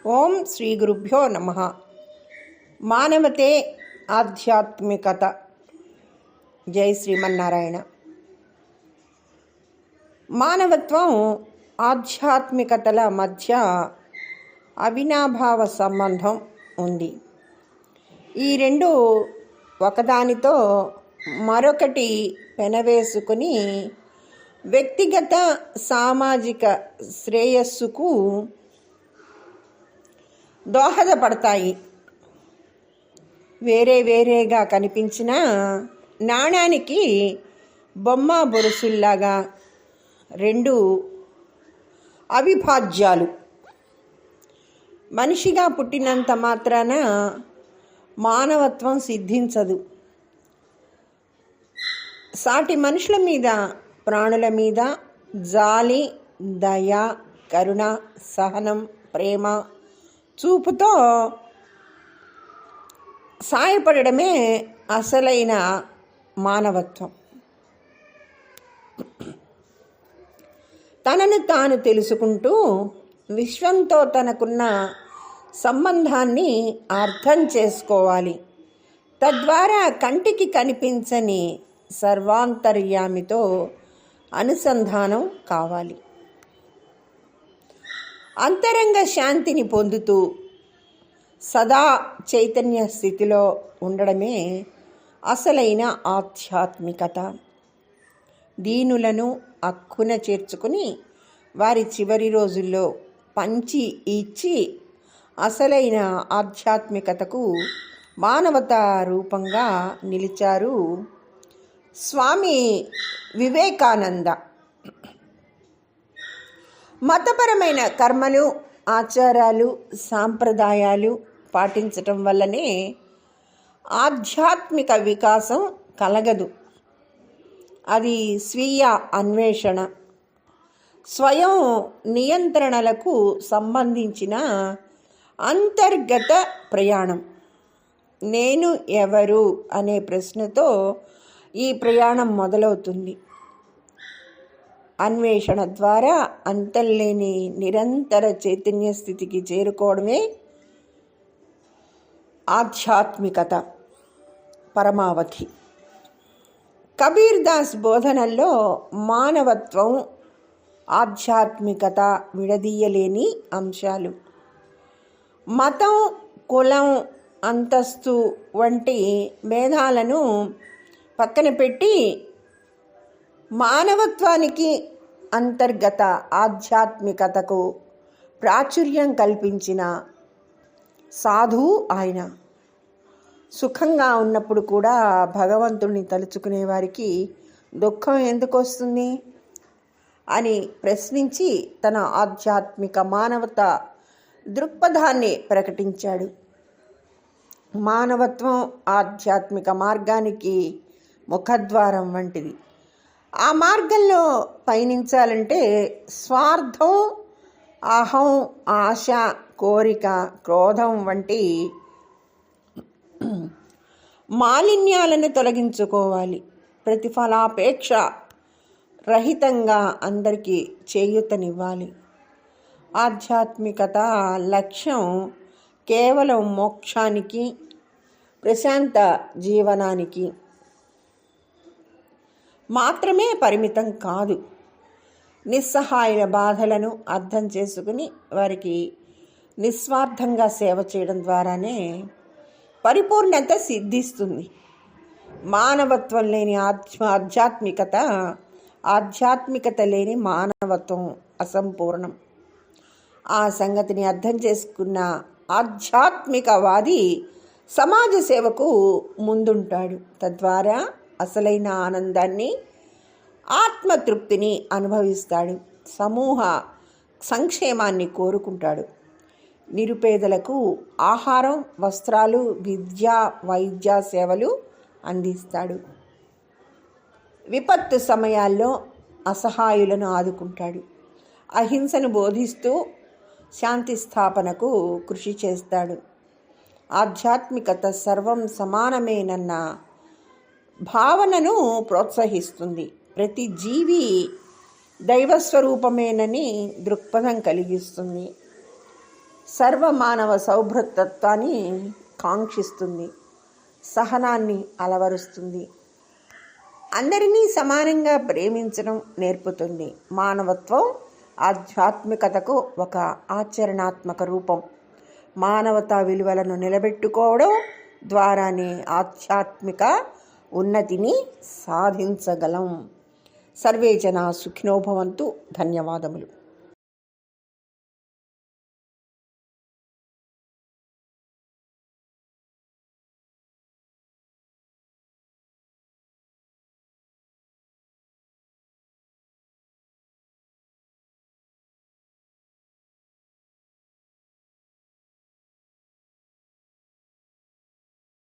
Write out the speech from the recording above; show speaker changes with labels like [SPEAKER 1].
[SPEAKER 1] ఓం శ్రీ గురుభ్యో నమః. మానవతే ఆధ్యాత్మికత. జై శ్రీమన్నారాయణ. మానవత్వం ఆధ్యాత్మికతల మధ్య అవినాభావ సంబంధం ఉంది. ఈ రెండు ఒకదానితో మరొకటి పెనవేసుకుని వ్యక్తిగత సామాజిక శ్రేయస్సుకు దోహదపడతాయి. వేరేగా కనిపించిన నాణానికి బొమ్మ బొరుసుల్లాగా రెండు అవిభాజ్యాలు. మనిషిగా పుట్టినంత మాత్రాన మానవత్వం సిద్ధించదు. సాటి మనుషుల మీద, ప్రాణుల మీద జాలి, దయ, కరుణ, సహనం, ప్రేమ చూపుతో సాయపడడమే అసలైన మానవత్వం. తనను తాను తెలుసుకుంటూ విశ్వంతో తనకున్న సంబంధాన్ని అర్థం చేసుకోవాలి. తద్వారా కంటికి కనిపించని సర్వాంతర్యామితో అనుసంధానం కావాలి. అంతరంగ శాంతిని పొందుతూ సదా చైతన్య స్థితిలో ఉండడమే అసలైన ఆధ్యాత్మికత. దీనులను అక్కున చేర్చుకుని వారి చివరి రోజుల్లో పంచి ఇచ్చి అసలైన ఆధ్యాత్మికతకు మానవతా రూపంగా నిలిచారు స్వామి వివేకానంద. మతపరమైన కర్మలు, ఆచారాలు, సాంప్రదాయాలు పాటించటం వల్లనే ఆధ్యాత్మిక వికాసం కలగదు. అది స్వీయ అన్వేషణ, స్వయం నియంత్రణలకు సంబంధించిన అంతర్గత ప్రయాణం. నేను ఎవరు అనే ప్రశ్నతో ఈ ప్రయాణం మొదలవుతుంది. అన్వేషణ ద్వారా అంతర్లేని నిరంతర చైతన్య స్థితికి చేరుకోవడమే ఆధ్యాత్మికత పరమావధి. కబీర్ దాస్ బోధనల్లో మానవత్వం, ఆధ్యాత్మికత విడదీయలేని అంశాలు. మతం, కులం, అంతస్తు వంటి భేదాలను పక్కన పెట్టి మానవత్వానికి, అంతర్గత ఆధ్యాత్మికతకు ప్రాచుర్యం కల్పించిన సాధువు ఆయన. సుఖంగా ఉన్నప్పుడు కూడా భగవంతుడిని తలుచుకునే వారికి దుఃఖం ఎందుకు వస్తుంది అని ప్రశ్నించి తన ఆధ్యాత్మిక మానవత దృక్పథాన్ని ప్రకటించాడు. మానవత్వం ఆధ్యాత్మిక మార్గానికి ముఖద్వారం వంటిది. ఆ మార్గంలో పయనించాలంటే స్వార్థం, అహం, ఆశ, కోరిక, క్రోధం వంటి మాలిన్యాలను తొలగించుకోవాలి. ప్రతిఫలాపేక్ష రహితంగా అందరికీ చేయూతనివ్వాలి. ఆధ్యాత్మికత లక్ష్యం కేవలం మోక్షానికి, ప్రశాంత జీవనానికి మాత్రమే పరిమితం కాదు. నిస్సహాయుల బాధలను అర్థం చేసుకుని వారికి నిస్వార్థంగా సేవ చేయడం ద్వారానే పరిపూర్ణత సిద్ధిస్తుంది. మానవత్వం లేని ఆధ్యాత్మికత, ఆధ్యాత్మికత లేని మానవత్వం అసంపూర్ణం. ఆ సంగతిని అర్థం చేసుకున్న ఆధ్యాత్మికవాది సమాజ సేవకు ముందుంటాడు. తద్వారా అసలైన ఆనందాన్ని, ఆత్మతృప్తిని అనుభవిస్తాడు. సమూహ సంక్షేమాన్ని కోరుకుంటాడు. నిరుపేదలకు ఆహారం, వస్త్రాలు, విద్య, వైద్య సేవలు అందిస్తాడు. విపత్తు సమయాల్లో అసహాయులను ఆదుకుంటాడు. అహింసను బోధిస్తూ శాంతి స్థాపనకు కృషి చేస్తాడు. ఆధ్యాత్మికత సర్వం సమానమేనన్న భావనను ప్రోత్సహిస్తుంది. ప్రతి జీవి దైవస్వరూపమేనని దృక్పథం కలిగిస్తుంది. సర్వమానవ సౌభ్రతత్వాన్ని కాంక్షిస్తుంది, సహనాన్ని అలవరుస్తుంది, అందరినీ సమానంగా ప్రేమించడం నేర్పుతుంది. మానవత్వం ఆధ్యాత్మికతకు ఒక ఆచరణాత్మక రూపం. మానవతా విలువలను నిలబెట్టుకోవడం ద్వారానే ఆధ్యాత్మిక ఉన్నతిని సాధించగలం. సర్వే జనా సుఖినో భవంతు. ధన్యవాదములు.